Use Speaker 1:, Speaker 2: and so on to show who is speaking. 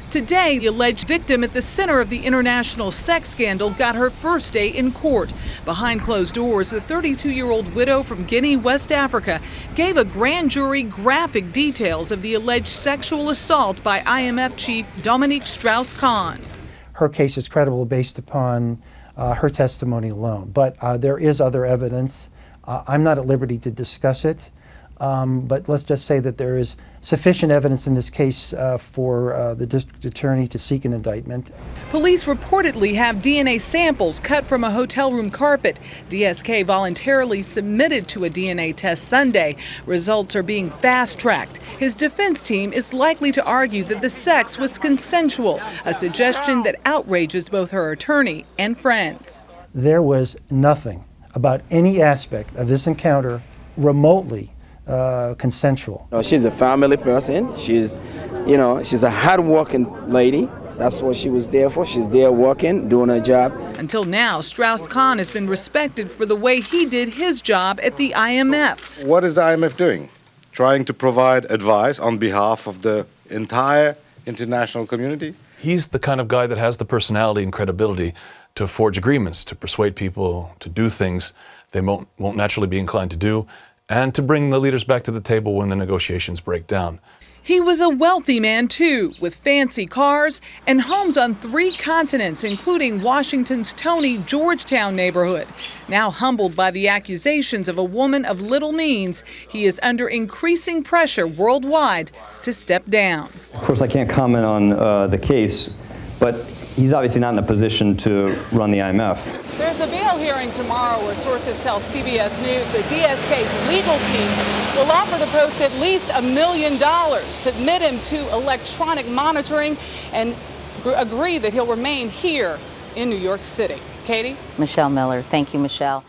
Speaker 1: Today, the alleged victim at the center of the international sex scandal got her first day in court. Behind closed doors, the 32-year-old widow from Guinea, West Africa, gave a grand jury graphic details of the alleged sexual assault by IMF chief Dominique Strauss-Kahn.
Speaker 2: Her case is credible based upon her testimony alone, but there is other evidence. I'm not at liberty to discuss it, but let's just say that there is sufficient evidence in this case for the district attorney to seek an indictment.
Speaker 1: Police reportedly have DNA samples cut from a hotel room carpet. DSK voluntarily submitted to a DNA test Sunday. Results are being fast-tracked. His defense team is likely to argue that the sex was consensual, a suggestion that outrages both her attorney and friends.
Speaker 2: There was nothing about any aspect of this encounter remotely consensual.
Speaker 3: She's a family person. She's a hard-working lady. That's what she was there for. She's there working, doing her job.
Speaker 1: Until now, Strauss-Kahn has been respected for the way he did his job at the IMF.
Speaker 4: What is the IMF doing? Trying to provide advice on behalf of the entire international community?
Speaker 5: He's the kind of guy that has the personality and credibility to forge agreements, to persuade people to do things they won't naturally be inclined to do, and to bring the leaders back to the table when the negotiations break down.
Speaker 1: He was a wealthy man, too, with fancy cars and homes on 3 continents, including Washington's Tony Georgetown neighborhood. Now humbled by the accusations of a woman of little means, he is under increasing pressure worldwide to step down.
Speaker 6: Of course, I can't comment on the case, but he's obviously not in a position to run the IMF.
Speaker 1: There's a bail hearing tomorrow where sources tell CBS News the DSK's legal team will offer the Post at least $1 million, submit him to electronic monitoring, and agree that he'll remain here in New York City. Katie?
Speaker 7: Michelle Miller. Thank you, Michelle.